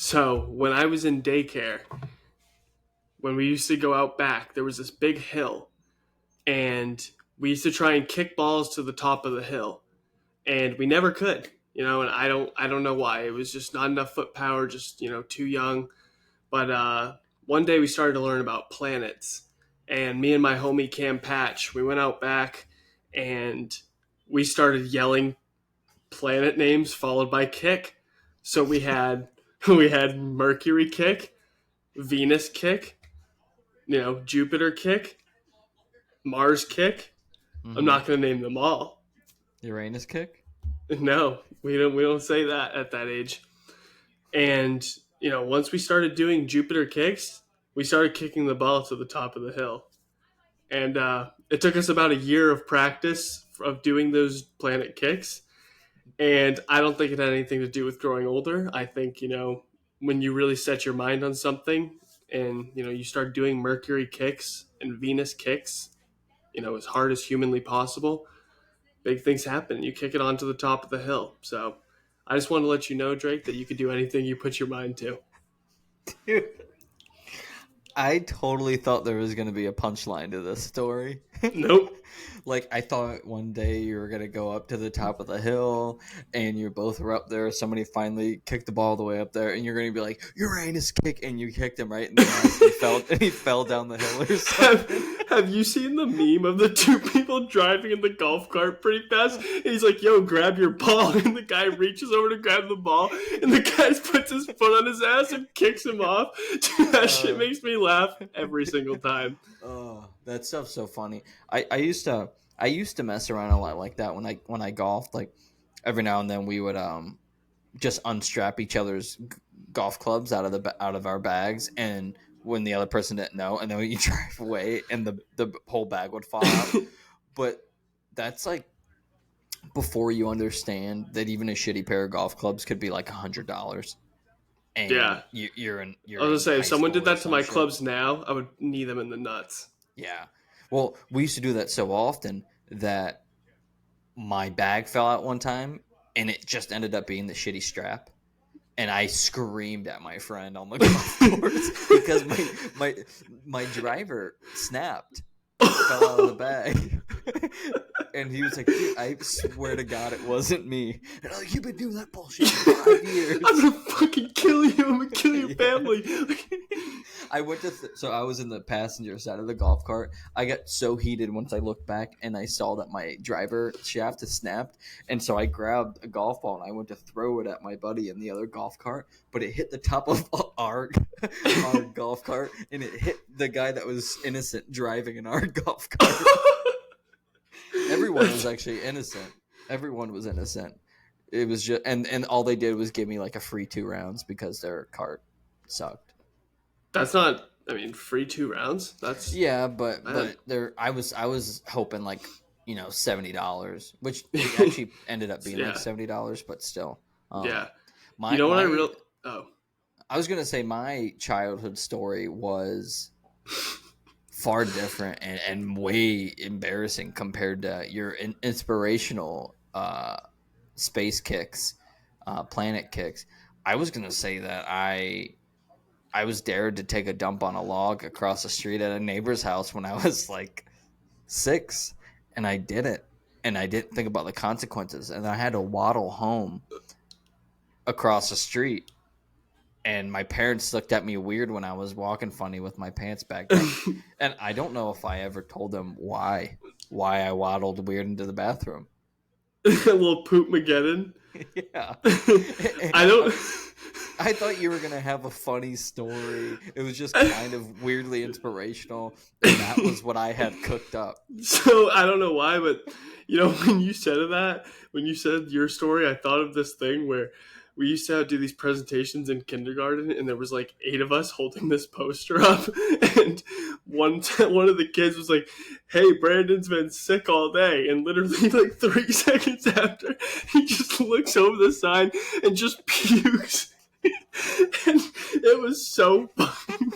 So when I was in daycare, when we used to go out back, there was this big hill, and we used to try and kick balls to the top of the hill, and we never could. And I don't know why. It was just not enough foot power, just too young. But one day we started to learn about planets, and me and my homie Cam Patch, we went out back, and we started yelling planet names followed by kick. So we had we had Mercury kick, Venus kick, Jupiter kick, Mars kick. I'm Mm-hmm. not going to name them all. Uranus kick. No, we don't say that at that age. And once we started doing Jupiter kicks, we started kicking the ball to the top of the hill. And it took us about a year of practice of doing those planet kicks. And I don't think it had anything to do with growing older. I think, when you really set your mind on something and, you start doing Mercury kicks and Venus kicks, as hard as humanly possible, big things happen. You kick it onto the top of the hill. So I just want to let you know, Drake, that you could do anything you put your mind to. Dude, I totally thought there was going to be a punchline to this story. Nope. Like, I thought one day you were going to go up to the top of the hill and you both were up there. Somebody finally kicked the ball all the way up there and you're going to be like, Uranus kick. And you kicked him right in the ass and he fell down the hill or something. Have you seen the meme of the two people driving in the golf cart pretty fast? And he's like, yo, grab your ball. And the guy reaches over to grab the ball. And the guy puts his foot on his ass and kicks him off. Dude, that shit makes me laugh every single time. Oh, that stuff's so funny. I used to mess around a lot like that when I golfed. Like every now and then we would just unstrap each other's golf clubs out of our bags, and when the other person didn't know, and then when you drive away and the whole bag would fall out. But that's like before you understand that even a shitty pair of golf clubs could be like $100. And Yeah. you're I was going to say, high if someone school did or that to some my shit. clubs now, I would knee them in the nuts. Yeah. Well, we used to do that so often that my bag fell out one time and it just ended up being the shitty strap. And I screamed at my friend on the golf course because my driver snapped, fell out of the bag. And he was like, dude, I swear to God it wasn't me. And I'm like, you've been doing that bullshit for 5 years. I'm going to fucking kill you. I'm going to kill your family. I went to so I was in the passenger side of the golf cart. I got so heated once I looked back and I saw that my driver shaft had snapped, and so I grabbed a golf ball and I went to throw it at my buddy in the other golf cart, but it hit the top of our golf cart and it hit the guy that was innocent driving in our golf cart. Everyone was actually innocent. Everyone was innocent. It was just and all they did was give me like a free 2 rounds because their cart sucked. That's not, free 2 rounds. That's but there I was hoping like $70, which it actually ended up being like $70, but still. Yeah. My, what I was gonna say my childhood story was far different and way embarrassing compared to your inspirational space kicks, planet kicks. I was gonna say that I was dared to take a dump on a log across the street at a neighbor's house when I was like 6, and I did it, and I didn't think about the consequences, and I had to waddle home across the street, and my parents looked at me weird when I was walking funny with my pants back up, and I don't know if I ever told them why I waddled weird into the bathroom. A little poop Mageddon. Yeah. I I thought you were going to have a funny story. It was just kind of weirdly inspirational, and that was what I had cooked up. So, I don't know why, but, when you said when you said your story, I thought of this thing where we used to do these presentations in kindergarten, and there was like 8 of us holding this poster up, and one of the kids was like, hey, Brandon's been sick all day, and literally like 3 seconds after, he just looks over the sign and just pukes. And it was so funny.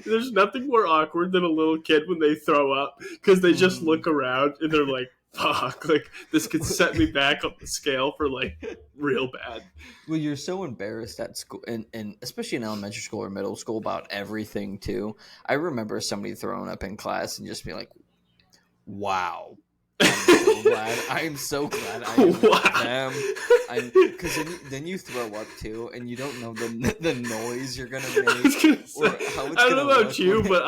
There's nothing more awkward than a little kid when they throw up, because they just look around and they're like, fuck, like this could set me back up the scale for like real bad. Well, you're so embarrassed at school, and especially in elementary school or middle school about everything too. I remember somebody throwing up in class and just being like, "Wow, I'm so glad I am not Wow. them." I'm because then you throw up too, and you don't know the noise you're gonna I make was gonna or say, how it's I don't gonna know about look you, when but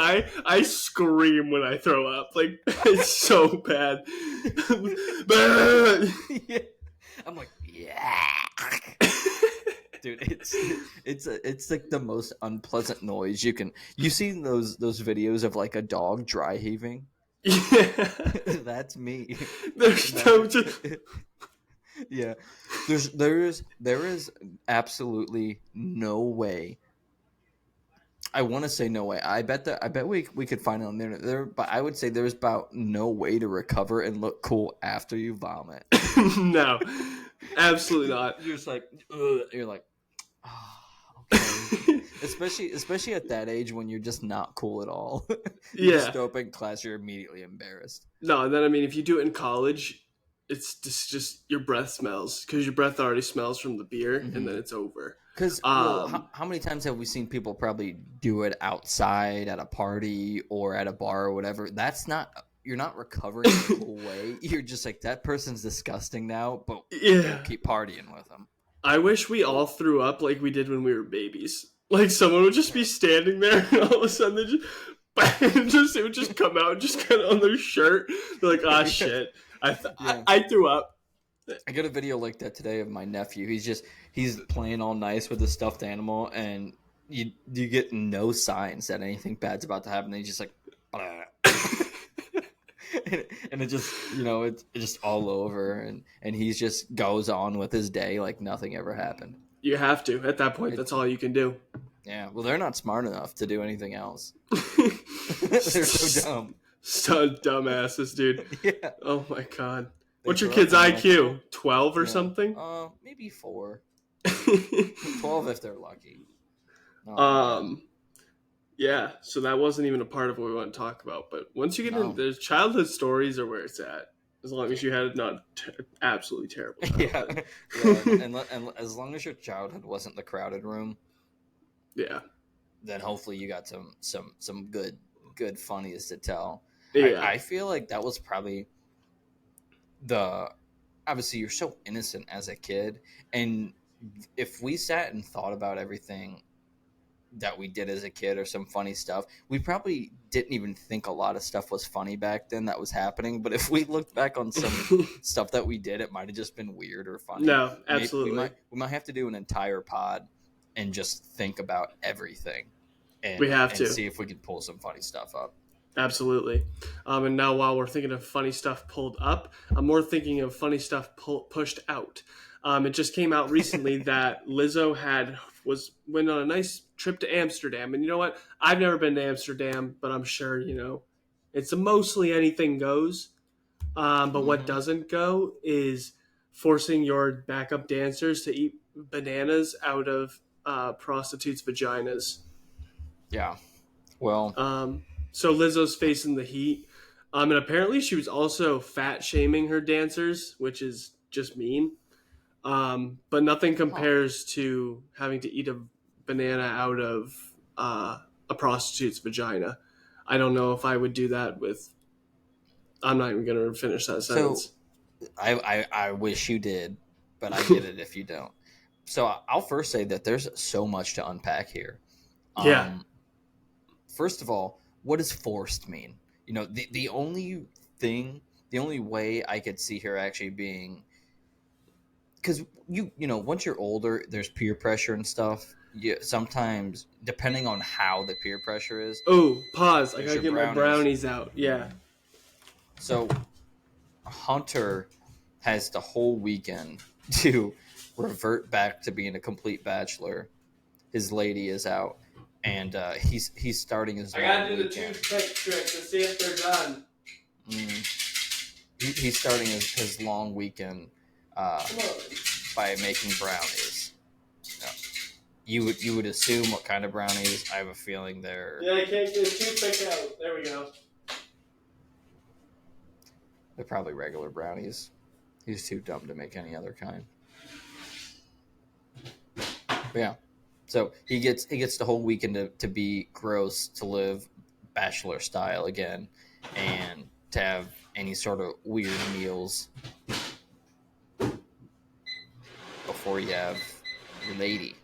I scream when I throw up. Like it's so bad. yeah. I'm like, yeah. Dude, it's like the most unpleasant noise you can. You seen those videos of like a dog dry heaving? Yeah. That's me. There's no just Yeah, there is absolutely no way. I want to say no way. I bet we could find it on the internet there, but I would say there's about no way to recover and look cool after you vomit. no, absolutely not. You're just like, ugh. You're like, oh, okay. Especially at that age when you're just not cool at all. You just Yeah. throw up in class, you're immediately embarrassed. No, and then I mean, if you do it in college, it's just your breath smells because your breath already smells from the beer, and then Mm-hmm. it's over. Because, well, Um, how many times have we seen people probably do it outside at a party or at a bar or whatever? You're not recovering in a cool way. You're just like, that person's disgusting now, but we'll yeah, keep partying with them. I wish we all threw up like we did when we were babies. Like someone would just be standing there, and all of a sudden they it would just come out just kind of on their shirt. They're like, ah, shit, Yeah. I threw up. I got a video like that today of my nephew. He's playing all nice with a stuffed animal, and you get no signs that anything bad's about to happen. And he's just like, and it just it's just all over, and he's just goes on with his day like nothing ever happened. You have to at that point. It, That's all you can do. yeah, well, they're not smart enough to do anything else. They're so dumb. So dumbasses, dude. Yeah, Oh my god. they What's your throw up kid's in high school. IQ? 12 or Yeah, something? maybe 4, 12 if they're lucky. Oh man, um, yeah, so that wasn't even a part of what we want to talk about. But once you get into no. there's childhood stories are where it's at. As long as you had not absolutely terrible Yeah, childhood. yeah, and as long as your childhood wasn't the crowded room, Yeah. then hopefully you got some good funnies to tell. Yeah. I feel like that was probably the obviously you're so innocent as a kid, and if we sat and thought about everything that we did as a kid or some funny stuff, we probably didn't even think a lot of stuff was funny back then that was happening. But if we looked back on some stuff that we did, it might have just been weird or funny. No, Maybe absolutely. we might have to do an entire pod and just think about everything We have and to. see if we can pull some funny stuff up. Absolutely. And now while we're thinking of funny stuff pulled up, I'm more thinking of funny stuff pushed out. It just came out recently that Lizzo went on a nice trip to Amsterdam, and you know what? I've never been to Amsterdam, but I'm sure it's a mostly anything goes. But what Mm-hmm. doesn't go is forcing your backup dancers to eat bananas out of prostitutes' vaginas. Yeah. Well, So Lizzo's facing the heat. And apparently she was also fat shaming her dancers, which is just mean. But nothing huh. compares to having to eat a banana out of a prostitute's vagina. I don't know if I would do that with. I'm not even going to finish that So sentence. I wish you did, but I get it if you don't. So I'll first say that there's so much to unpack here. Yeah. Um, First of all, what does forced mean? The only thing, the only way I could see her actually being, because once you're older, there's peer pressure and stuff. Yeah, sometimes depending on how the peer pressure is, Oh, pause. I there's gotta your get my brownies. brownies out. Yeah. So Hunter has the whole weekend to revert back to being a complete bachelor. His lady is out, and he's starting his I long gotta do the weekend. toothpick trick to see if they're done. Mm, he's starting his long weekend uh, Come on. by making brownies. Yeah. You would assume what kind of brownies? I have a feeling they're Yeah, I can't get the toothpick out. There we go. They're probably regular brownies. He's too dumb to make any other kind. But yeah. So he gets the whole weekend to be gross, to live bachelor style again, and to have any sort of weird meals before you have your lady.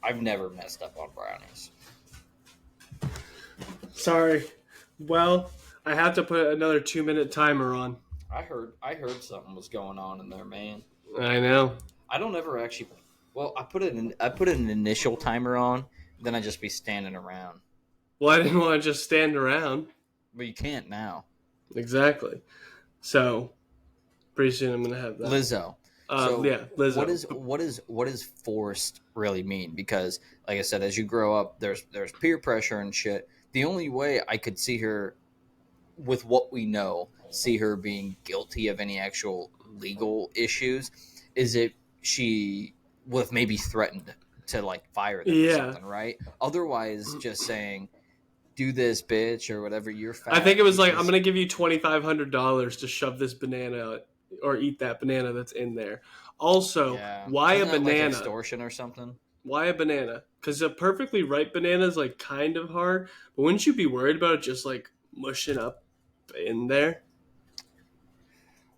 I've never messed up on brownies. Sorry. Well, I have to put another 2-minute timer on. I heard something was going on in there, man. I know. I don't ever actually. Well, I put an initial timer on, then I just be standing around. Well, I didn't want to just stand around. But you can't now. Exactly. So, pretty soon I'm going to have that. Lizzo. So Yeah, Lizzo. what does forced really mean? Because like I said, as you grow up, there's peer pressure and shit. The only way I could see her, with what we know, see her being guilty of any actual legal issues is if she would have maybe threatened to like fire them or Yeah. something, right? Otherwise, just saying, "Do this, bitch," or whatever. You're I fat. think it was You like, I'm just going to give you $2,500 to shove this banana or eat that banana that's in there. Also, yeah. why a Isn't that like banana? extortion or something? Why a banana? Because a perfectly ripe banana is like kind of hard, but wouldn't you be worried about it just like mushing up in there?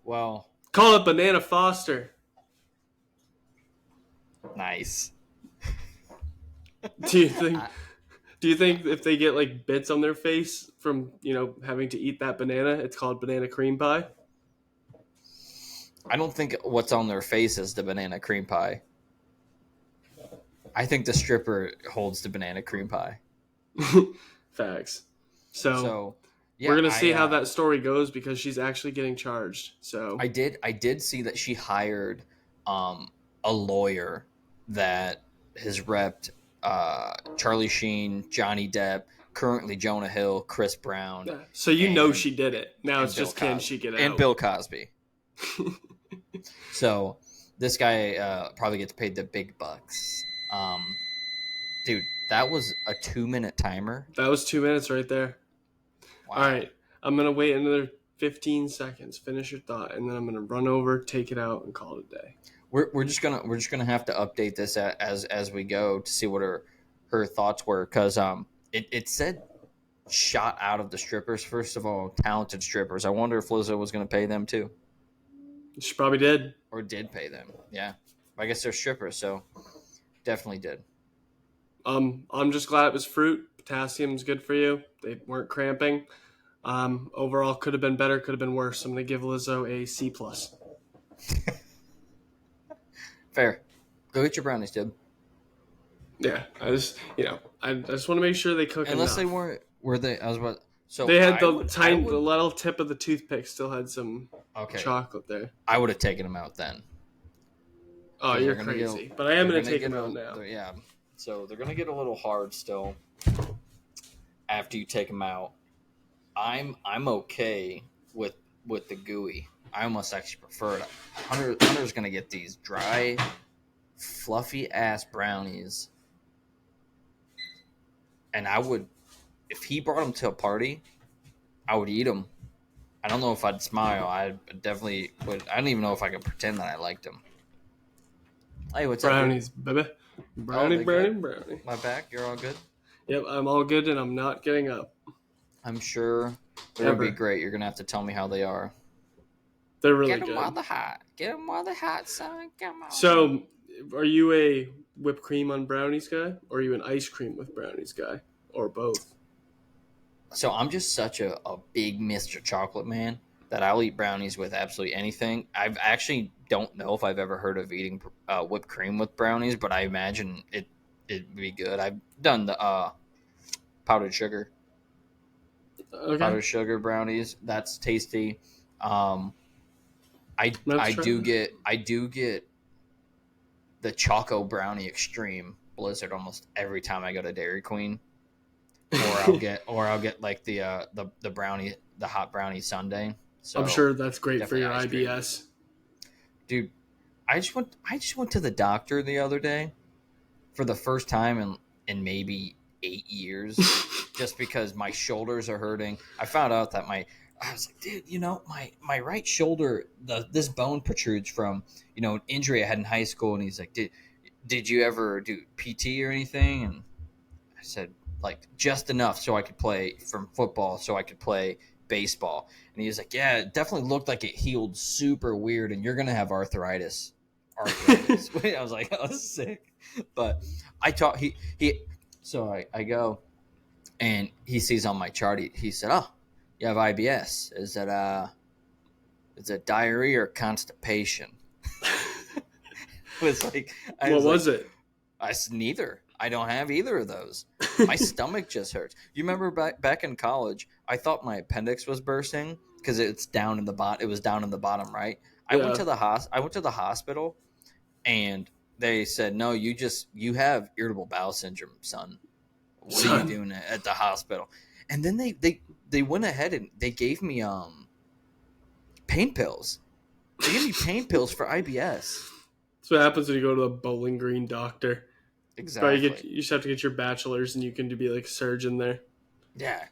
Well, Call it Banana Foster. nice. Do you think? I, Do you think if they get like bits on their face from having to eat that banana, it's called banana cream pie? I don't think what's on their face is the banana cream pie. I think the stripper holds the banana cream pie. Facts. So So, we're yeah, gonna see how that story goes because she's actually getting charged. So I did see that she hired a lawyer that has repped Charlie Sheen, Johnny Depp, currently Jonah Hill, Chris Brown, yeah. So and she did it. Now it's Bill just can Cosby she get and out? Bill Cosby. So this guy probably gets paid the big bucks. Dude, that was a 2-minute timer. That was 2 minutes right there. All Wow. right, I'm gonna wait another 15 seconds. Finish your thought, and then I'm gonna run over, take it out, and call it a day. We're just gonna have to update this as we go to see what her thoughts were, because it said shot out of the strippers. First of all, talented strippers. I wonder if Lizzo was going to pay them too, She probably did. or did pay them. Yeah, I guess they're strippers, so definitely did. I'm just glad it was fruit. Potassium's good for you. They weren't cramping. Overall, could have been better, could have been worse. I'm gonna give Lizzo a C+. Fair. Go get your brownies, dude. Yeah, I just want to make sure they cook Unless enough. they weren't. Were they? I was about. So They had I the would. I tiny, the would. little tip of the toothpick still had some Okay. chocolate there. I would have taken them out then. Oh, 'Cause you're they're gonna get. crazy. But I am They're gonna gonna take get them out a. now. Yeah. So they're gonna get a little hard still after you take them out. I'm okay with the gooey. I almost actually prefer it. Hunter's gonna get these dry, fluffy ass brownies, and I would, if he brought them to a party, I would eat them. I don't know if I'd smile. I definitely would. I don't even know if I could pretend that I liked them. Hey, what's Brownies, baby. up? Brownie, they brownie, good? brownie. My back. You're all good. Yep, I'm all good and I'm not getting up. I'm sure they're gonna be Ever. great. You're gonna have to tell me how they are. They're really Get them while good. they're hot. Get them while they're hot, son. Come on. So, are you a whipped cream on brownies guy? Or are you an ice cream with brownies guy? Or both? So I'm just such a big Mr. Chocolate man that I'll eat brownies with absolutely anything. I've actually don't know if I've ever heard of eating whipped cream with brownies, but I imagine it'd be good. I've done the powdered sugar Okay. powdered sugar brownies. That's tasty. Um, I Let's I try do that. get the Choco Brownie Extreme Blizzard almost every time I go to Dairy Queen. Or I'll get like the brownie, the hot brownie sundae. I'm So sure that's great for definitely your ice cream. IBS. Dude, I just went to the doctor the other day for the first time in maybe 8 years. just because my shoulders are hurting. I found out that I was like, dude, my right shoulder, this bone protrudes from, an injury I had in high school. And he's like, did you ever do PT or anything? And I said, like, just enough so I could play from football, so I could play baseball. And he was like, yeah, it definitely looked like it healed super weird, and you're gonna have arthritis. Arthritis. I was like, oh, sick. But I taught he. So I go, and he sees on my chart. He said, "Oh, you have IBS. Is it diarrhea or constipation?" was like, I What was like, was it? I said, neither. I don't have either of those. My stomach just hurts. You remember back in college, I thought my appendix was bursting because it's down in the bottom. It was down in the bottom right. Yeah. I went to the hospital, and they said, "No, you have irritable bowel syndrome, son. What are you Son. doing at the hospital?" And then they went ahead and they gave me pain pills. They gave me pain pills for IBS. That's what happens when you go to a Bowling Green doctor. Exactly. You just have to get your bachelor's and you can be like a surgeon there. Yeah.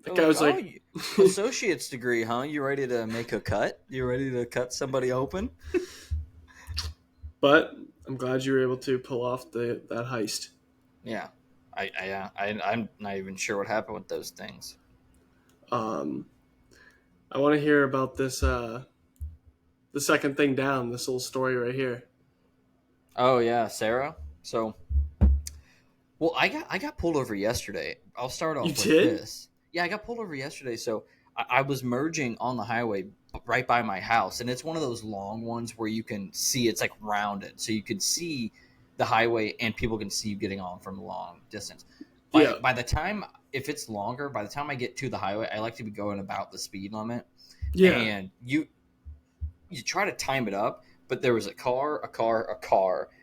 They're That guy like, was "Oh, like, associate's degree, huh? You ready to make a cut? You ready to cut somebody open?" but I'm glad you were able to pull off that heist. Yeah. I'm not even sure what happened with those things. Um, I want to hear about this. The second thing down. This little story right here. Oh yeah, Sarah. So, well, I got pulled over yesterday. I'll start You off with did? this. Yeah, I got pulled over yesterday. So I was merging on the highway right by my house, and it's one of those long ones where you can see it's like rounded, so you can see the highway and people can see you getting on from a long distance. By Yeah. by the time if it's longer, by the time I get to the highway, I like to be going about the speed limit, Yeah. and you try to time it up, but there was a car,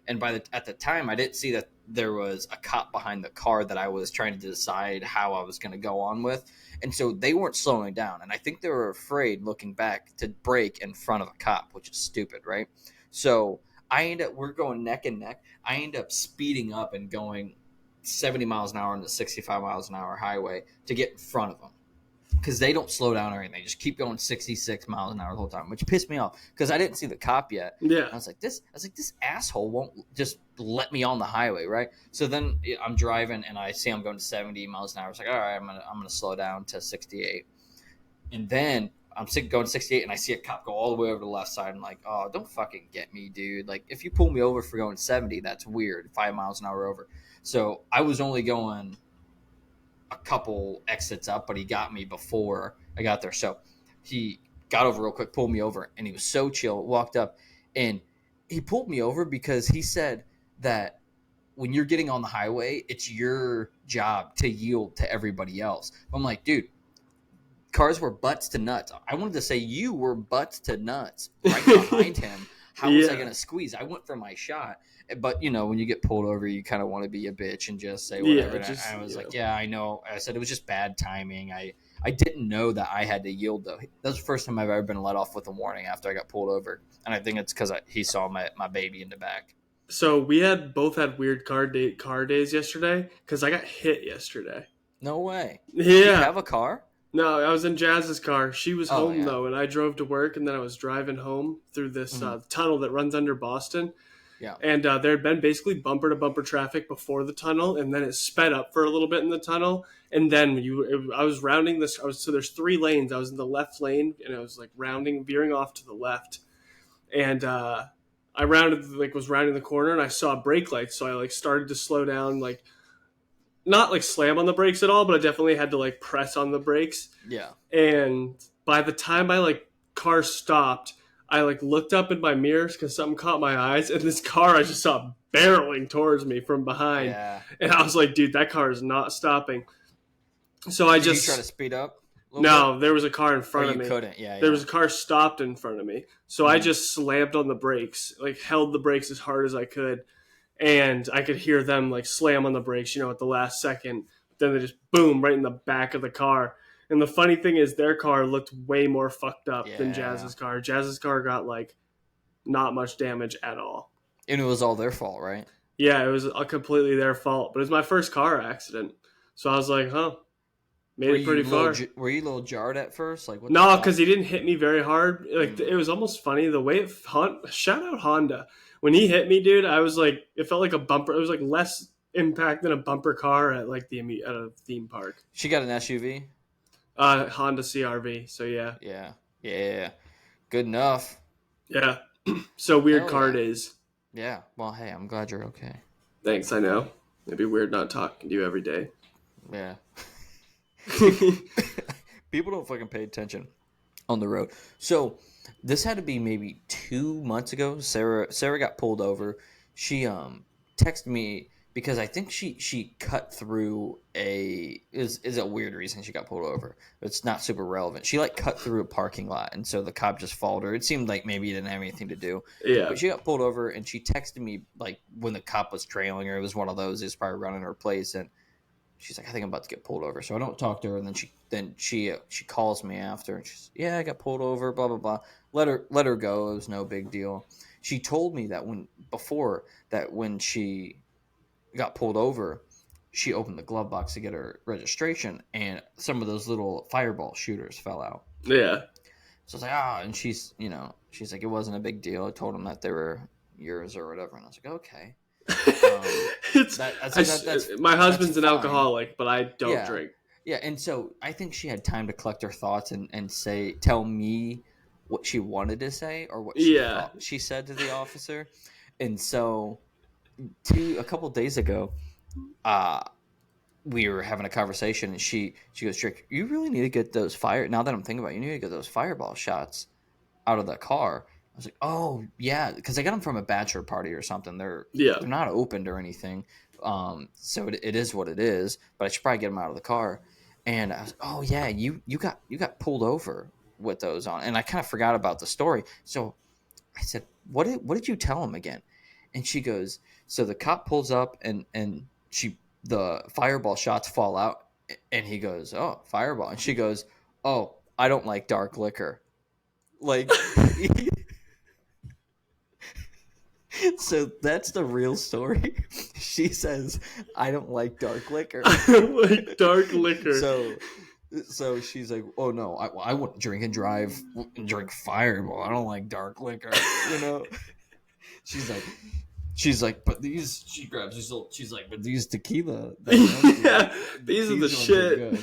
and at the time I didn't see that there was a cop behind the car that I was trying to decide how I was going to go on with, and so they weren't slowing down, and I think they were afraid, looking back, to brake in front of a cop, which is stupid, right? So we're going neck and neck. I end up speeding up and going 70 miles an hour on the 65 miles an hour highway to get in front of them, because they don't slow down or anything. They just keep going 66 miles an hour the whole time, which pissed me off because I didn't see the cop yet. Yeah. I was like, this asshole won't just let me on the highway, right? So then I'm driving and I see I'm going 70 miles an hour. It's like, all right, I'm gonna slow down to 68, and then I'm going 68 and I see a cop go all the way over to the left side. I'm like, oh, don't fucking get me, dude. Like, if you pull me over for going 70, that's weird. 5 miles an hour over. So I was only going a couple exits up, but he got me before I got there. So he got over real quick, pulled me over, and he was so chill. Walked up, and he pulled me over because he said that when you're getting on the highway, it's your job to yield to everybody else. I'm like, dude, cars were butts to nuts. I wanted to say you were butts to nuts right behind him. How was I Yeah. going to squeeze? I went for my shot. But, when you get pulled over, you kind of want to be a bitch and just say whatever. Yeah. And Just, I was you know. like, yeah, I know. I said it was just bad timing. I didn't know that I had to yield, though. That was the first time I've ever been let off with a warning after I got pulled over. And I think it's because he saw my baby in the back. So we had both had weird car days yesterday because I got hit yesterday. No way. Do you Yeah. have a car? No, I was in Jazz's car. She was Oh, home yeah. though, and I drove to work, and then I was driving home through this Mm-hmm. tunnel that runs under Boston. Yeah. And there had been basically bumper to bumper traffic before the tunnel, and then it sped up for a little bit in the tunnel, and then I was rounding this. So there's three lanes. I was in the left lane, and I was like veering off to the left, and I was rounding the corner, and I saw brake lights, so I like started to slow down, like not like slam on the brakes at all, but I definitely had to like press on the brakes. Yeah. And by the time I like car stopped, I like looked up in my mirrors because something caught my eyes, and this car I just saw barreling towards me from behind, Yeah. and I was like, dude, that car is not stopping. So I Did you try to just speed up a little bit? no, there was a car in Or front of you me. couldn't? Yeah, There yeah. was a car stopped in front of me, so I Mm-hmm. just slammed on the brakes, like held the brakes as hard as I could, and I could hear them like slam on the brakes, at the last second. Then they just boom right in the back of the car. And the funny thing is, their car looked way more fucked up than Yeah. Jazz's car. Jazz's car got like not much damage at all. And it was all their fault, right? Yeah, it was completely their fault, but it was my first car accident. So I was like, huh. Made it pretty far. Were you a little jarred at first? Like, what the No, because fuck? he didn't hit me very hard. Like Mm. it was almost funny the way shout out Honda when he hit me, dude. I was like, it felt like a bumper. It was like less impact than a bumper car at like at a theme park. She got an SUV. Honda CRV. So yeah, Yeah, yeah, good enough. yeah. So weird Hell car yeah, days. yeah. Well, hey, I'm glad you're okay. Thanks. I know. It'd be weird not talking to you every day. Yeah. People, people don't fucking pay attention on the road. So this had to be maybe 2 months ago. Sarah got pulled over. She texted me because I think she cut through is a weird reason she got pulled over. It's not super relevant. She like cut through a parking lot, and so the cop just followed her. It seemed like maybe he didn't have anything to do, Yeah. but she got pulled over, and she texted me like when the cop was trailing her. It was one of those. He was probably running her place, and she's like, I think I'm about to get pulled over. So I don't talk to her, and then she calls me after, and she's, yeah, I got pulled over, blah blah blah. Let her go. It was no big deal. She told me that when she got pulled over, she opened the glove box to get her registration, and some of those little fireball shooters fell out. Yeah. So I was like, and she's like, it wasn't a big deal. I told him that they were yours or whatever, and I was like, okay. It's my That's husband's an fine. alcoholic, but I don't Yeah, drink. yeah, and so I think she had time to collect her thoughts and tell me what she wanted to say or what she Yeah. thought she said to the officer. And so, a couple days ago, uh, we were having a conversation, and she goes, "Drake, you really need to get those fire. Now that I'm thinking about it, you need to get those fireball shots out of the car." I was like, "Oh yeah," because I got them from a bachelor party or something. Yeah. They're not opened or anything, so it is what it is. But I should probably get them out of the car. And I was, "Oh yeah, you got pulled over with those on," and I kind of forgot about the story. So I said, what did you tell him again?" And she goes, "So the cop pulls up, and the fireball shots fall out, and he goes, 'Oh, fireball,' and she goes, 'Oh, I don't like dark liquor.'" Like, so that's the real story. She says, "I don't like dark liquor." I don't like dark liquor. So, so she's like, "Oh no, I wouldn't drink and drive and drink Fireball. I don't like dark liquor." You know, she's like, "But these." She grabs these little. She's like, "But these tequila that I went through, Yeah, these are the these ones are shit. good."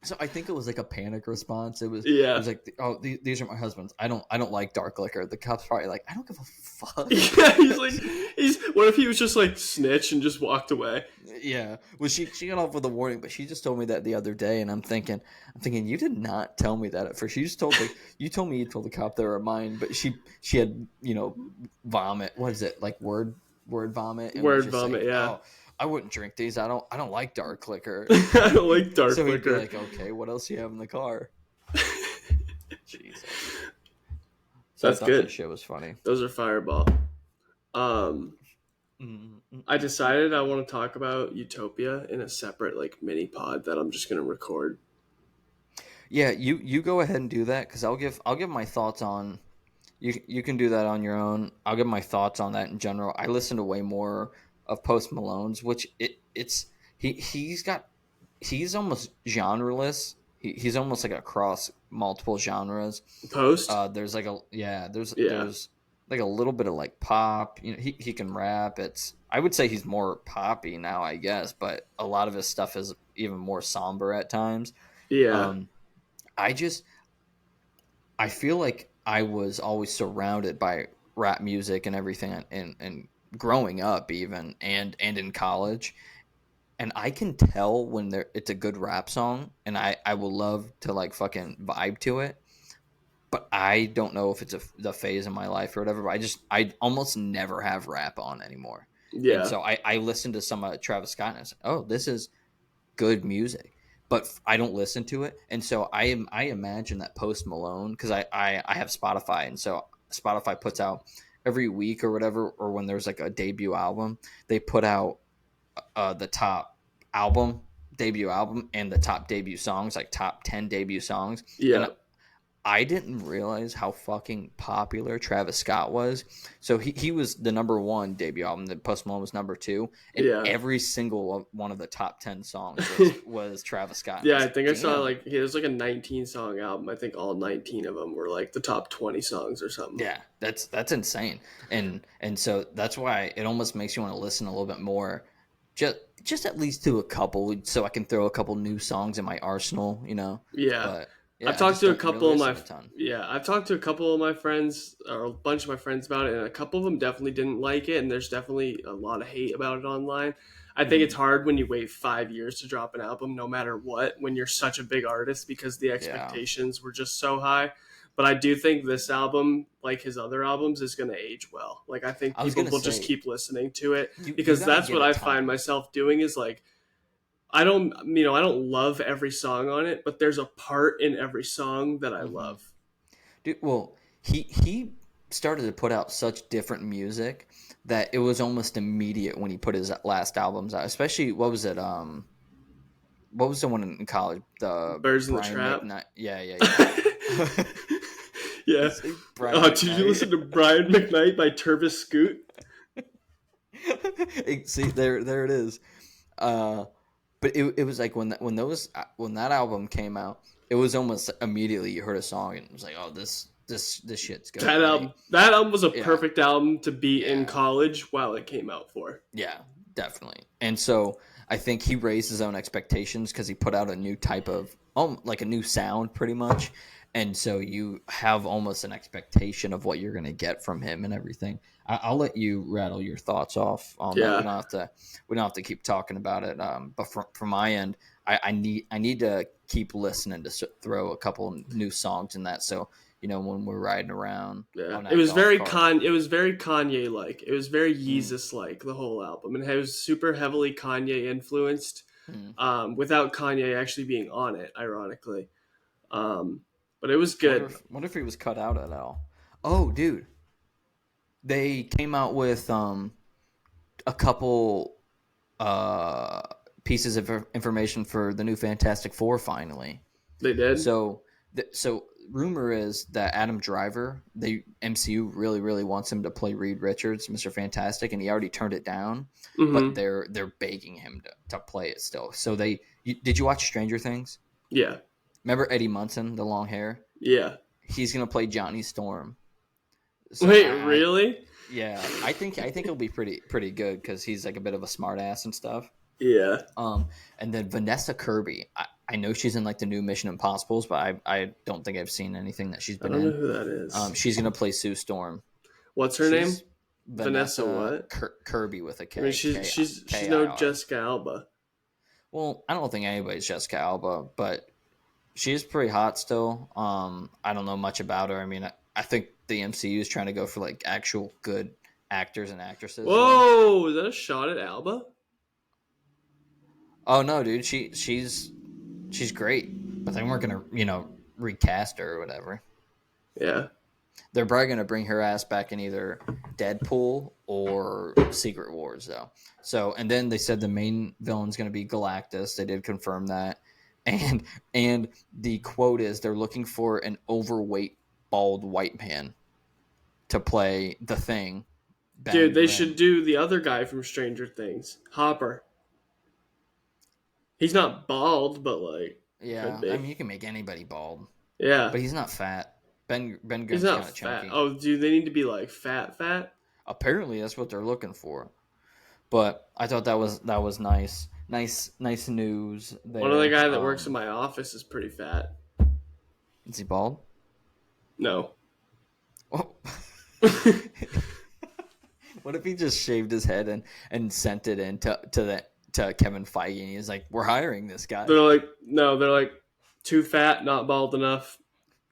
So I think it was like a panic response. It Yeah. was like, "Oh, these are my husband's. I don't like dark liquor." The cop's probably like, "I don't give a fuck." Yeah, he's like, what if he was just like snitch and just walked away? Yeah. Well, she got off with a warning, but she just told me that the other day, and I'm thinking, you did not tell me that at first. She just you told me you told the cop they were mine, but she had vomit. What is it, like word vomit, and was Word just vomit, saying, yeah. "Oh, I wouldn't drink these. I don't like dark liquor." I don't like dark So he'd be liquor. like, "Okay, what else do you have in the car?" Jesus. So I That's thought that good. shit was funny. Those are fireball. Um, I Mm-mm. decided I want to talk about Utopia in a separate like mini pod that I'm just gonna record. Yeah, you go ahead and do that because I'll give my thoughts on. You can do that on your own. I'll give my thoughts on that in general. I listen to way more of Post Malone's, which it's he's almost genreless. He's almost like across multiple genres. Post? There's like a yeah, Yeah. there's like a little bit of like pop. He can rap. I would say he's more poppy now, I guess, but a lot of his stuff is even more somber at times. Yeah. Um, I just I feel like I was always surrounded by rap music and everything, and growing up even and in college, and I can tell when it's a good rap song, and I will love to like fucking vibe to it. But I don't know if it's the phase in my life or whatever. But I almost never have rap on anymore, and Yeah. so I listened to some Travis Scott, and I was like, oh, this is good music, but I don't listen to it. And so I imagine that Post Malone, because I have Spotify, and so Spotify puts out every week or whatever, or when there's like a debut album, they put out the top album debut album and the top debut songs, like top 10 debut songs. And Yeah. I didn't realize how fucking popular Travis Scott was. So he was the number one debut album. The Post Malone was number two, and Yeah. every single one of the top 10 songs was Travis Scott. And I Yeah, was I like, think I saw damn, like it was like a 19 song album. I think all 19 of them were like the top 20 songs or something. yeah, that's insane. And so that's why it almost makes you want to listen a little bit more, just just at least to a couple, so I can throw a couple new songs in my arsenal, you know. Yeah. But I've yeah, I talked just to a don't really couple of listen my a ton. yeah, I've talked to a couple of my friends or a bunch of my friends about it, and a couple of them definitely didn't like it, and there's definitely a lot of hate about it online. I think it's Mm, hard when you wait 5 years to drop an album, no matter what, when you're such a big artist because the yeah, expectations were just so high. But I do think this album, like his other albums, is going to age well. Like I think I was people gonna will just say keep listening to it you because got to that's give what it I find time. myself doing is like I don't love every song on it, but there's a part in every song that I Hmm. love. Dude, well, he started to put out such different music that it was almost immediate when he put his last albums out. Especially what was it? What was the one in college? The Birds in the Brian Trap. McKnight. Yeah, yeah, yeah. Yeah. Say Brian Oh, did you listen McKnight. to Brian McKnight by Turvis Scoot? See, there it is. Uh, but it was like when that album came out, it was almost immediately you heard a song and it was like, oh, this shit's good, right? That album was a Yeah, perfect album to be in yeah. college while it came out for. Yeah, definitely. And so I think he raised his own expectations because he put out a new type of, like a new sound pretty much. And so you have almost an expectation of what you're going to get from him and everything. I'll let you rattle your thoughts off on that. Yeah. We don't have to keep talking about it. But from my end, I need to keep listening to throw a couple new songs in that. So, you know, when we're riding around Yeah. on that golf cart. It was very Kanye like. It was very Mm, Yeezus like the whole album. And it was super heavily Kanye influenced. mm. Without Kanye actually being on it, ironically. Um, but it was good. Wonder if he was cut out at all. Oh, dude, they came out with a couple uh pieces of information for the new Fantastic Four finally. They did. So so rumor is that Adam Driver, the MCU really wants him to play Reed Richards, Mr. Fantastic, and he already turned it down, but Mm-hmm. they're begging him to play it still. So did you watch Stranger Things? Yeah. Remember Eddie Munson, the long hair? Yeah. He's gonna play Johnny Storm. So Wait, really? yeah, I think he'll be pretty good because he's like a bit of a smartass and stuff. Yeah. Um, and then Vanessa Kirby, I know she's in like the new Mission Impossibles, but I don't think I've seen anything that she's I been don't know in. who that is. She's gonna play Sue Storm. What's her name? She's Vanessa Vanessa what? Kirby with a I mean, K K she's K I no R. Jessica Alba. Well, I don't think anybody's Jessica Alba, but she's pretty hot still. I don't know much about her. I mean, I think the MCU is trying to go for like actual good actors and actresses, though. Whoa, is that a shot at Alba? Oh no, dude, she's great, but they weren't gonna recast her or whatever. Yeah. They're probably gonna bring her ass back in either Deadpool or Secret Wars, though. So, and then they said the main villain's gonna be Galactus. They did confirm that, and the quote is they're looking for an overweight bald white man to play the Thing, Dude, Ben they should Grimm. do the other guy from Stranger Things. Hopper. He's not bald, but like could Yeah, I be. mean you can make anybody bald, Yeah. but he's not fat. Ben He's Grimm's not kind of fat. chunky. Oh, do they need to be like fat? Apparently, that's what they're looking for. But I thought that was nice, nice news One of the there. guy that works in my office is pretty fat. Is he bald? No. Oh. What if he just shaved his head and sent it in to Kevin Feige and he's like, "We're hiring this guy." They're like, no, they're like, too fat, not bald enough.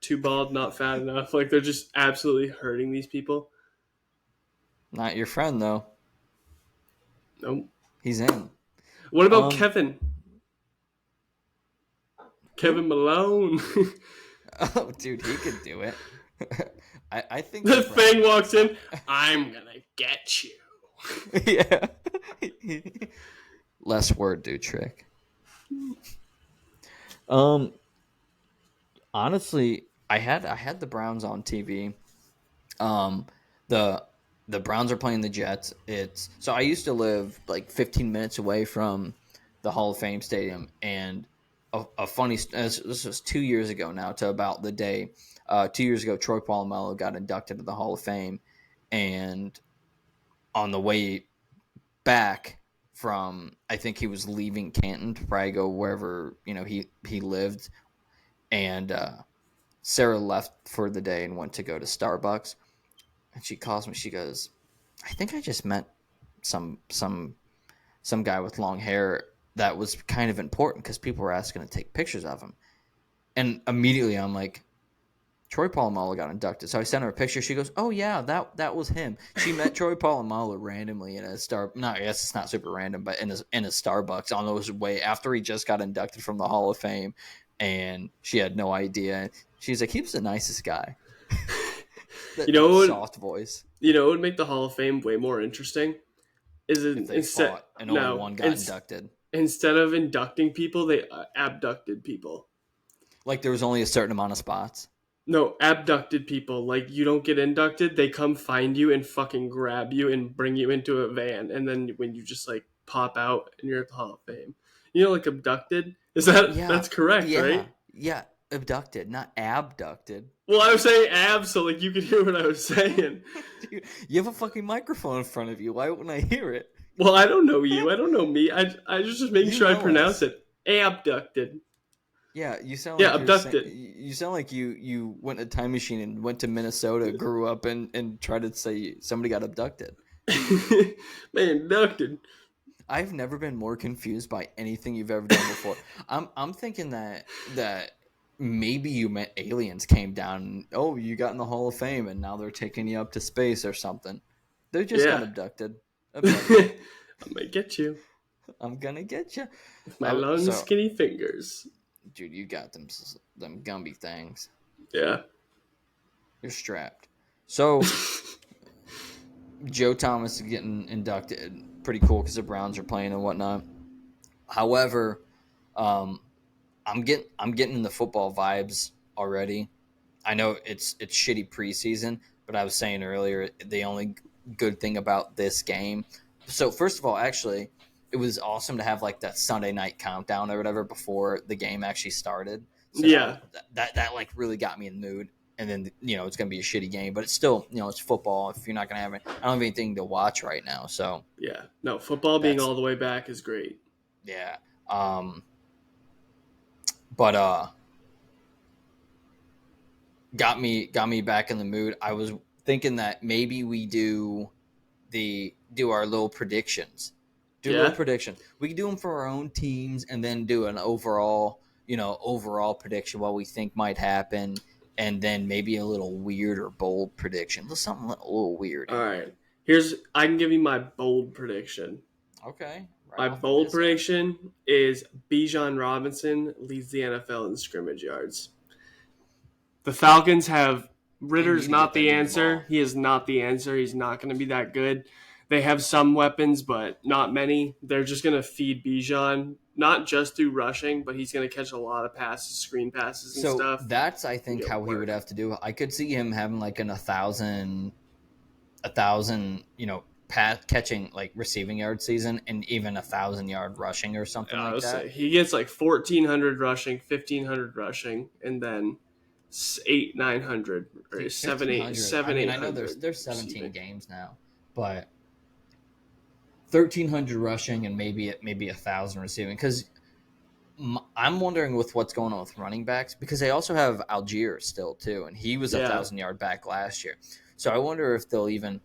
Too bald, not fat enough. Like, they're just absolutely hurting these people. Not your friend though. Nope. He's in. What about Um, Kevin? who? Kevin Malone. Oh, dude, he could do it. I think The they're Thing walks in. I'm gonna get you. yeah. Less word, do trick. Um, honestly, I had the Browns on TV. Um, the the Browns are playing the Jets. It's so I used to live like 15 minutes away from the Hall of Fame stadium, and a funny this was 2 years ago now to about the day. 2 years ago, Troy Polamalu got inducted to the Hall of Fame, and on the way back from, I think he was leaving Canton to probably go wherever he lived, and Sarah left for the day and went to go to Starbucks, and she calls me. She goes, "I think I just met some some some guy with long hair that was kind of important because people were asking to take pictures of him." And immediately I'm like, Troy Polamalu got inducted. So I sent her a picture. She goes, "Oh yeah, that was him." She met Troy Polamalu randomly in a I guess it's not super random, but in a Starbucks on his way after he just got inducted from the Hall of Fame, and she had no idea. She's like, "He was the nicest guy." You That know what would, soft voice. what would make the Hall of Fame way more interesting is If they instead fought and only no one got inducted. instead of inducting people, they abducted people. Like there was only a certain amount of spots. No, abducted people. Like you don't get inducted, they come find you and fucking grab you and bring you into a van, and then when you just like pop out and you're at the Hall of Fame, like abducted. Is Yeah, that's correct, yeah, right? yeah. Abducted, not abducted. Well, I was saying ab, so like you could hear what I was saying. Dude, you have a fucking microphone in front of you. Why wouldn't I hear it? Well, I don't know you. I don't know me. I was just making You sure I know pronounce us. it. Abducted. Yeah, you sound Yeah, like you're saying. abducted. You sound like you went in a time machine and went to Minnesota, grew up, and tried to say somebody got abducted. Man, abducted. I've never been more confused by anything you've ever done before. I'm thinking that maybe you met aliens came down and, oh, you got in the Hall of Fame and now they're taking you up to space or something. They just got Yeah. abducted. Abducted. I might get you I'm gonna get you. with my long, So, skinny fingers. dude, you got them Gumby things. Yeah. You're strapped. So Joe Thomas is getting inducted. Pretty cool because the Browns are playing and whatnot. However, um, I'm getting the football vibes already. I know it's shitty preseason, but I was saying earlier the only good thing about this game. So first of all, actually, it was awesome to have like that Sunday night countdown or whatever before the game actually started. So Yeah. that like really got me in the mood. And then it's gonna be a shitty game, but it's still it's football. If you're not gonna have it, I don't have anything to watch right now. So Yeah. No, football being that's all the way back is great. yeah. But got me back in the mood. I was thinking that maybe we do our little predictions. Do a little Yeah. prediction. We can do them for our own teams and then do an overall prediction what we think might happen, and then maybe a little weird or bold prediction. Something a little weird, All right. I can give you my bold prediction. Okay, right My off the bold piss end. prediction is Bijan Robinson leads the NFL in scrimmage yards. The Falcons have They Ritter's need to get not that the dude the answer. ball. He is not the answer. He's not going to be that good. They have some weapons, but not many. They're just going to feed Bijan, not just through rushing, but he's going to catch a lot of passes, screen passes, and So stuff, that's I and think get how he would work. have to do. I could see him having like a thousand, pass catching like receiving yard season and even 1,000 yard rushing or something I like would that. say he gets like 1,400 rushing, 1,500 rushing, and then eight, 900, or Dude, seven, fifteen eight, hundred. I seven, mean, eight I know there's hundred there's 17 receiving. games now, but 1,300 rushing and maybe 1,000 receiving. Because I'm wondering with what's going on with running backs because they also have Algier still too, and he was a Yeah, 1,000 yard back last year. So I wonder if they'll even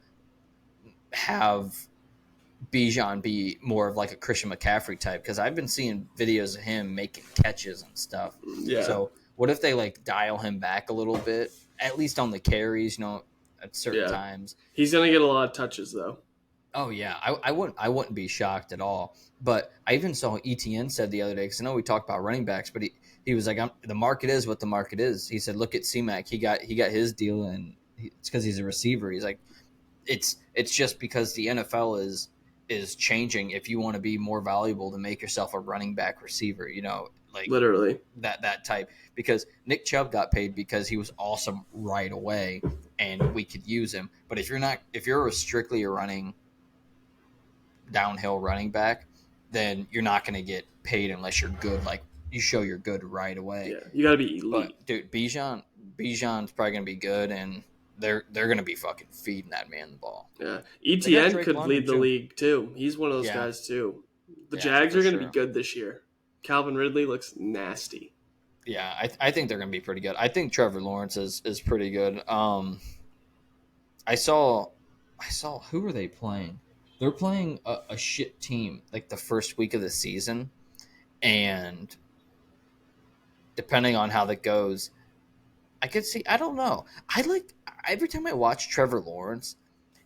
have Bijan be more of like a Christian McCaffrey type because I've been seeing videos of him making catches and stuff. yeah, So what if they like dial him back a little bit, at least on the carries, at certain yeah. times. He's gonna get a lot of touches though. Oh yeah, I wouldn't be shocked at all. But I even saw ETN said the other day because I know we talked about running backs, but he was like, the market is what the market is. He said, look at C-Mac, he got his deal, and it's because he's a receiver. He's like, it's just because the NFL is changing. If you want to be more valuable, to make yourself a running back receiver, like Literally. that type, because Nick Chubb got paid because he was awesome right away and we could use him. But if you're strictly a running downhill running back, then you're not going to get paid unless you're good. Like you show you're good right away. Yeah, you got to be elite. But dude, Bijan's probably going to be good, and they're going to be fucking feeding that man the ball. Yeah, They got ETN Drake could London lead the too. league too. He's one of those Yeah, guys too. The yeah, Jags for are going to be sure. good this year. Calvin Ridley looks nasty. Yeah, I think they're going to be pretty good. I think Trevor Lawrence is pretty good. I saw who are they playing? They're playing a shit team like the first week of the season, and depending on how that goes, I could see. I don't know. I like every time I watch Trevor Lawrence,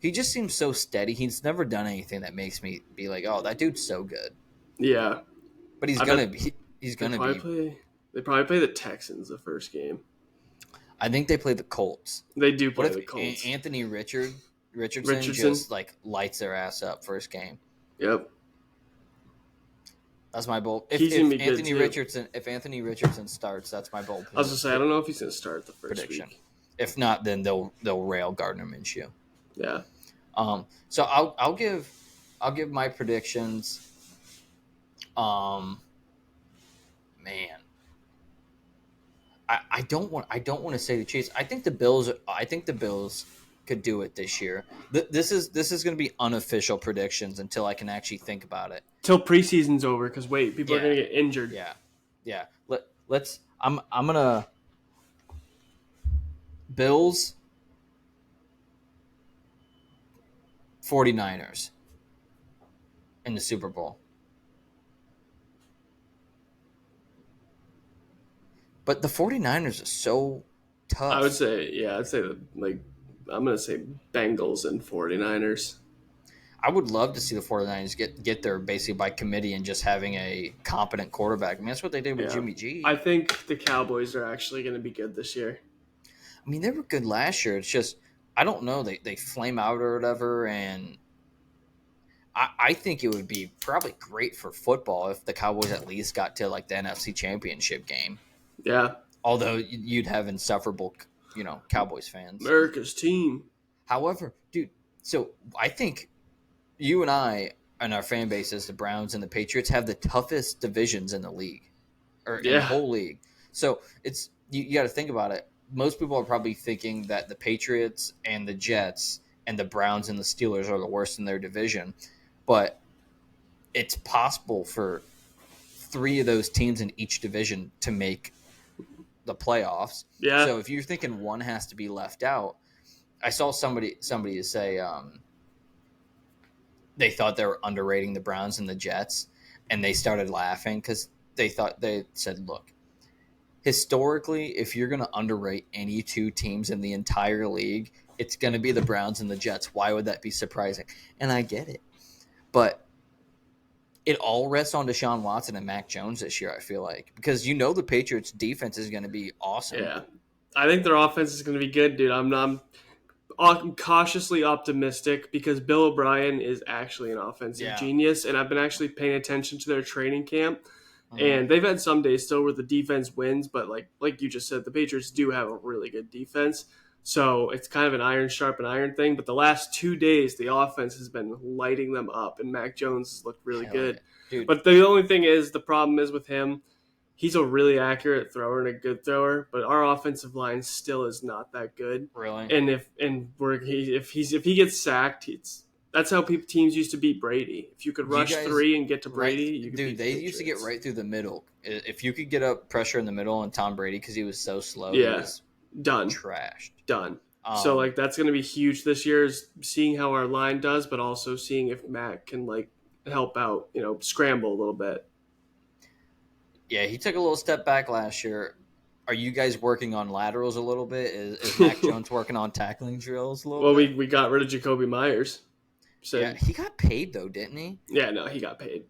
he just seems so steady. He's never done anything that makes me be like, "Oh, that dude's so good." Yeah, But he's I gonna bet be. He's they gonna probably be. play. They probably play the Texans the first game. I think they play the Colts. They do What play if the Colts. Anthony Richardson Richardson. just like lights their ass up first game? Yep. That's my bold. He's gonna be good too. If Anthony Richardson starts, that's my bold. I was gonna say I don't know if he's gonna start the first prediction. week. If not, then they'll rail Gardner Minshew. Yeah. So I'll give my predictions. Man, I don't want to say the Chiefs. I think the Bills could do it this year. This is going to be unofficial predictions until I can actually think about it. Till preseason's over, because people are gonna get injured. Yeah. Let's. I'm gonna Bills 49ers in the Super Bowl. But the 49ers are so tough. I'd say I'm gonna say Bengals and 49ers. I would love to see the 49ers get there basically by committee and just having a competent quarterback. I mean, that's what they did with Jimmy G. I think the Cowboys are actually going to be good this year. I mean, they were good last year. It's just, I don't know. They flame out or whatever, and I think it would be probably great for football if the Cowboys at least got to like the NFC Championship game. Yeah. Although you'd have insufferable, Cowboys fans. America's team. However, dude, so I think you and I and our fan bases, the Browns and the Patriots, have the toughest divisions in the league, or in the whole league. So it's you got to think about it. Most people are probably thinking that the Patriots and the Jets and the Browns and the Steelers are the worst in their division, but it's possible for 3 of those teams in each division to make the playoffs. Yeah. So if you're thinking one has to be left out, I saw somebody say they thought they were underrating the Browns and the Jets, and they started laughing because they said, look, historically, if you're going to underrate any 2 teams in the entire league, it's going to be the Browns and the Jets. Why would that be surprising? And I get it. But it all rests on Deshaun Watson and Mac Jones this year, I feel like. Because the Patriots' defense is going to be awesome. Yeah. I think their offense is going to be good, dude. I'm cautiously optimistic because Bill O'Brien is actually an offensive genius, and I've been actually paying attention to their training camp. And they've had some days still where the defense wins, but like you just said, the Patriots do have a really good defense. So it's kind of an iron sharpen iron thing. But the last 2 days, the offense has been lighting them up, and Mac Jones has looked really good. Yeah. But the only thing is, the problem is with him, he's a really accurate thrower and a good thrower, but our offensive line still is not that good. Really? And if he gets sacked, that's how teams used to beat Brady. If you could rush 3 and get to Brady, you could beat the Patriots. Used to get right through the middle. If you could get up pressure in the middle on Tom Brady because he was so slow, he was done, trashed, done. So that's going to be huge this year, is seeing how our line does, but also seeing if Mac can help out, scramble a little bit. Yeah, he took a little step back last year. Are you guys working on laterals a little bit? Is Mac Jones working on tackling drills a little bit? Well, we got rid of Jacoby Myers. So, yeah, he got paid though, didn't he? Yeah, no, he got paid.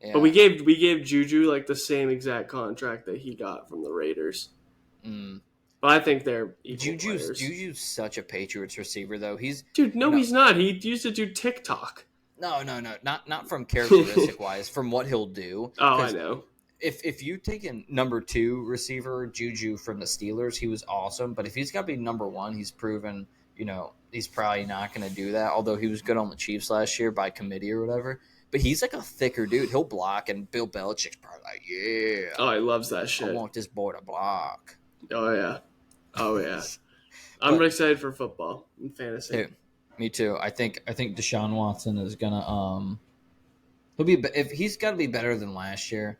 Yeah. But we gave Juju the same exact contract that he got from the Raiders. But I think they're equal players. Juju's such a Patriots receiver though. He's not. He used to do TikTok. No, not from characteristic wise, from what he'll do. Oh, I know. if you taken number 2 receiver Juju from the Steelers, he was awesome. But if he's got to be number 1, he's proven he's probably not going to do that. Although he was good on the Chiefs last year by committee or whatever. But he's like a thicker dude. He'll block, and Bill Belichick's probably like, Oh, yeah, he loves that I shit. want this boy to block. Oh yeah, oh yeah. I'm But excited for football and fantasy. dude, me too. I think Deshaun Watson is gonna he'll be if he's got to be better than last year.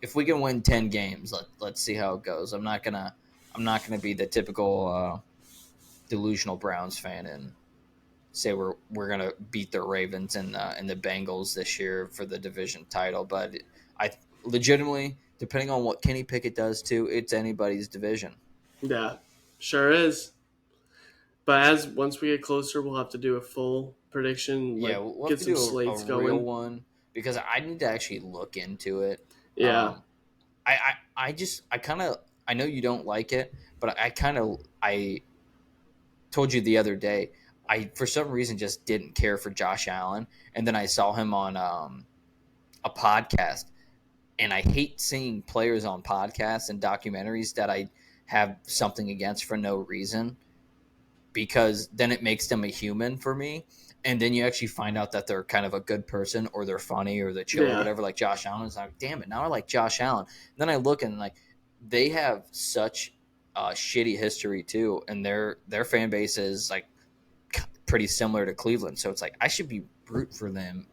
If we can win 10 games, let's see how it goes. I'm not gonna be the typical delusional Browns fan and say we're gonna beat the Ravens and the Bengals this year for the division title. But I legitimately, depending on what Kenny Pickett does too, it's anybody's division. Yeah, sure is. But as once we get closer, we'll have to do a full prediction, Yeah, like we'll have get to some do slates a real going. one because I need to actually look into it. Yeah, Um, I kind of I know you don't like it, but I told you the other day I for some reason just didn't care for Josh Allen, and then I saw him on a podcast, and I hate seeing players on podcasts and documentaries that I have something against for no reason because then it makes them a human for me. And then you actually find out that they're kind of a good person or they're funny or they're chill or yeah, whatever, like Josh Allen. It's like, damn it, now I like Josh Allen. And then I look and like they have such shitty history too, and their fan base is like pretty similar to Cleveland. So it's like I should be root for them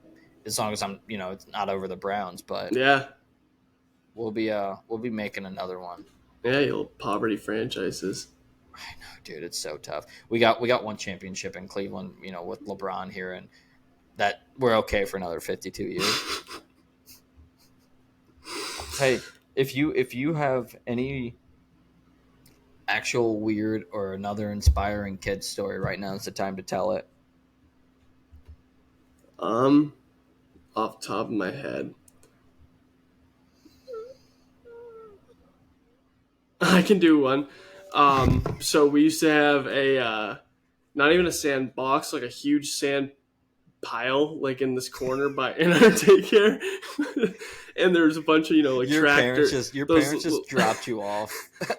as long as I'm it's not over the Browns. But yeah, we'll be making another one. yeah. You little poverty franchises. I know, dude, it's so tough. We got one championship in Cleveland, with LeBron here, and that we're okay for another 52 years. Hey, if you have any actual weird or another inspiring kid story right now is the time to tell it. Um, off the top of my head, I can do one. So we used to have a not even a sand box, like a huge sand pile, like in this corner by in our daycare, and there's a bunch of like Your tractor. parents just dropped you off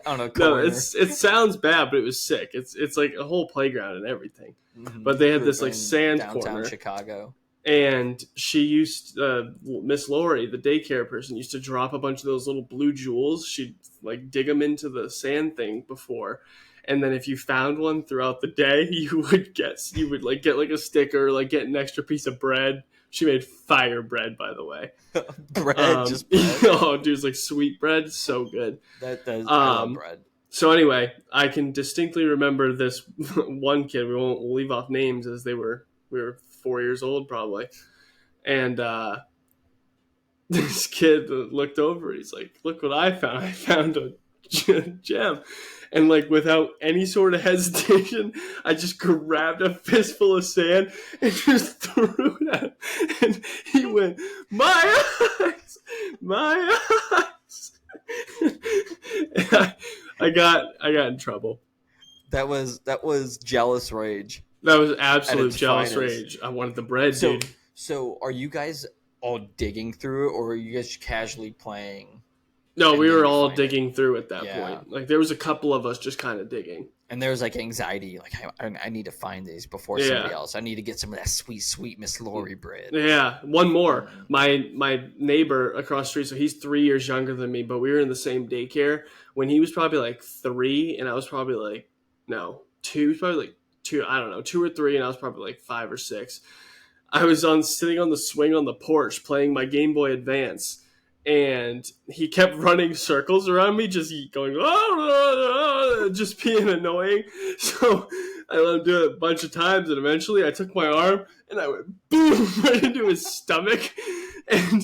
on a No, corner. it sounds bad, but it was sick. It's like a whole playground and everything. But they You had grew this up like in sand downtown corner, Chicago. and she used Miss Lori, the daycare person, used to drop a bunch of those little blue jewels. She'd like dig them into the sand thing before, and then if you found one throughout the day, you would like get like a sticker, like get an extra piece of bread. She made fire bread, by the way. Bread, just bread. Oh, dude, it's like sweet bread, so good. That I love Um, bread. so anyway, I can distinctly remember this one kid. We'll leave off names as we were 4 years old probably, and this kid looked over. He's like, "Look what I found! I found a gem." And like without any sort of hesitation, I just grabbed a fistful of sand and just threw it at him. And he went, "My eyes, my eyes!" I got in trouble. That was jealous rage That was at absolute its jealous finest. rage. I wanted the bread, So dude. so are you guys all digging through it, or are you guys casually playing No, and we then were you all find it? digging through at that Yeah. point. Like there was a couple of us just kind of digging. And there's like anxiety, like I need to find these before somebody Yeah. else. I need to get some of that sweet, sweet Miss Lori bread. Yeah, one more. Mm. My neighbor across the street, so he's 3 years younger than me, but we were in the same daycare when he was probably like three, and I was probably like no two. He was probably like two. I don't know, 2 or 3, and I was probably like 5 or 6. I was on sitting on the swing on the porch playing my Game Boy Advance, and he kept running circles around me, just going, just being annoying. So I let him do it a bunch of times, and eventually I took my arm and I went boom right into his stomach, and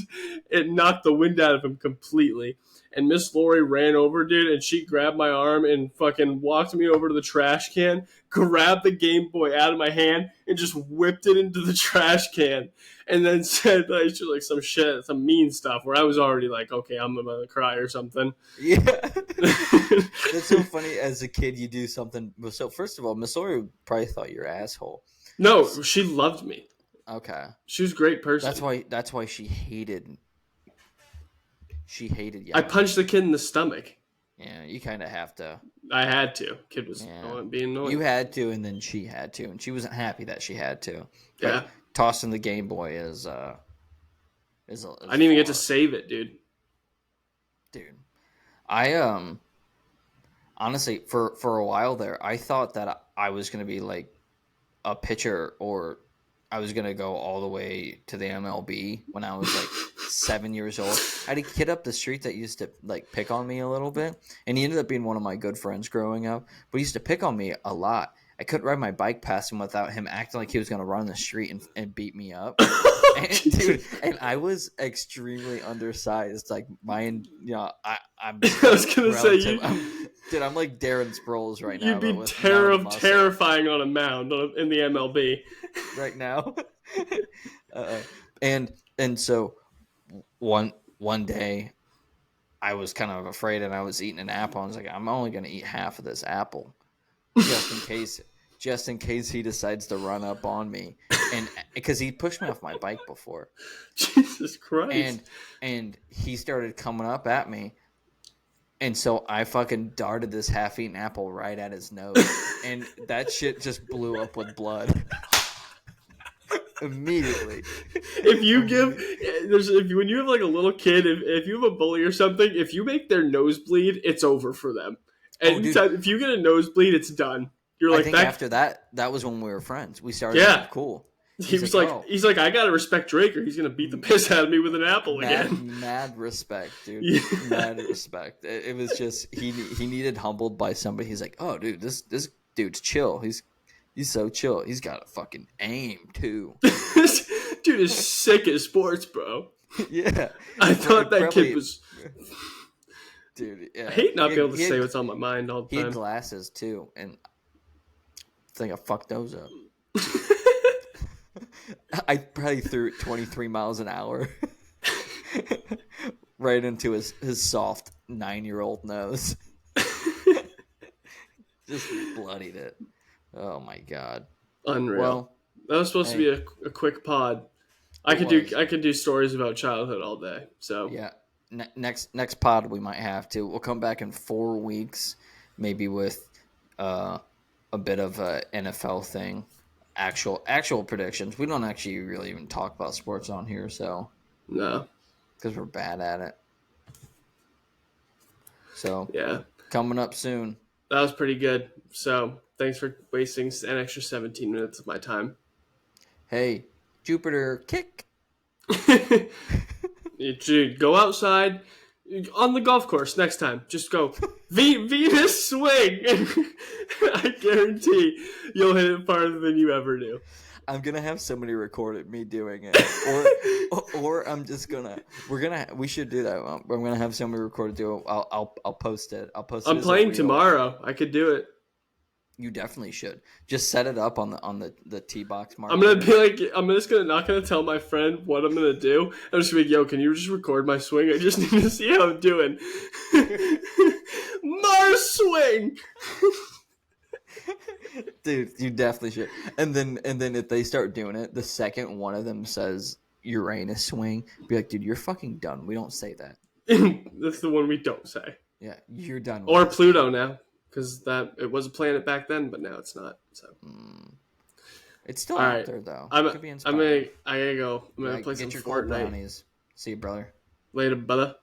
it knocked the wind out of him completely. And Miss Lori ran over, dude, and she grabbed my arm and fucking walked me over to the trash can, grabbed the Game Boy out of my hand, and just whipped it into the trash can. And then said like some shit, some mean stuff. Where I was already like, okay, I'm gonna cry or something. Yeah. That's so funny. As a kid, you do something. So first of all, Miss Lori probably thought you're an asshole. No, she loved me. Okay. She was a great person. That's why she hated She hated I yelling. punched the kid in the stomach. Yeah, you kind of have to. I had to. Kid was Yeah, being you annoying. had to, and then she had to, and she wasn't happy that she had to. But Yeah. tossing the Game Boy I is didn't even get to far, save it, dude. dude. I honestly for a while there, I thought that I was gonna be like a pitcher, or I was gonna go all the way to the MLB when I was like 7 years old. I had a kid up the street that used to like pick on me a little bit, and he ended up being one of my good friends growing up. But he used to pick on me a lot. I couldn't ride my bike past him without him acting like he was gonna run the street and beat me up. And dude, and I was extremely undersized. Like mine, I'm I was gonna say relative. Dude, I'm like Darren Sproles right now, you'd but be with none of the muscle terrifying on a mound in the MLB. right now. uh, and so one day I was kind of afraid, and I was eating an apple. I was like, I'm only going to eat half of this apple, just in case, he decides to run up on me, and because he pushed me off my bike before, Jesus Christ. and he started coming up at me. And so I fucking darted this half-eaten apple right at his nose, and that shit just blew up with blood immediately. If you give when you have like a little kid, if you have a bully or something, if you make their nose bleed, it's over for them. Oh, dude, Anytime if you get a nosebleed, it's done. You're I like think that. after that was when we were friends. We started Yeah. being cool. He He's was like, like, oh, I gotta respect Drake, or he's gonna beat the piss out of me with an apple again. mad respect, dude. Yeah. Mad respect. It was just he needed humbled by somebody. He's like, oh, dude, this dude's chill. He's so chill. He's got a fucking aim too. Dude is sick at sports, bro. Yeah, I thought that probably, kid was. dude. Yeah, I hate not being able to he say had, what's on my mind all he the had time. glasses too, and I think I fucked those up. I probably threw it 23 miles an hour right into his soft 9-year-old nose. Just bloodied it. Oh my god. Unreal. Well, That was supposed to hey, be a quick pod. it was. I could do stories about childhood all day. So Yeah. Next pod we might have to. We'll come back in 4 weeks, maybe with a bit of a NFL thing. Actual predictions. We don't actually really even talk about sports on here, so no, because we're bad at it. So yeah, coming up soon. that was pretty good. So thanks for wasting an extra 17 minutes of my time. Hey, Jupiter kick. Dude, go outside on the golf course next time. Just go Venus swing. I guarantee you'll hit it farther than you ever do. I'm gonna have somebody record it, me doing it, or I'm just gonna. We should do that. I'm gonna have somebody record it. Do it. I'll post it. I'll post it. I'm as a playing reel. tomorrow. I could do it. You definitely should. Just set it up on the tee box mark. I'm gonna be like, not gonna tell my friend what I'm gonna do. I'm just gonna be like, yo, can you just record my swing? I just need to see how I'm doing. Mars swing. Dude, you definitely should. And then if they start doing it, the second one of them says Uranus swing, be like, dude, you're fucking done. We don't say that. That's the one we don't say. Yeah, you're done. Or With Pluto now, because it was a planet back then, but now it's not. So it's still all out right, there though. I gotta go. I'm gonna play some get your cold Fortnite brownies. See you, brother. later, brother.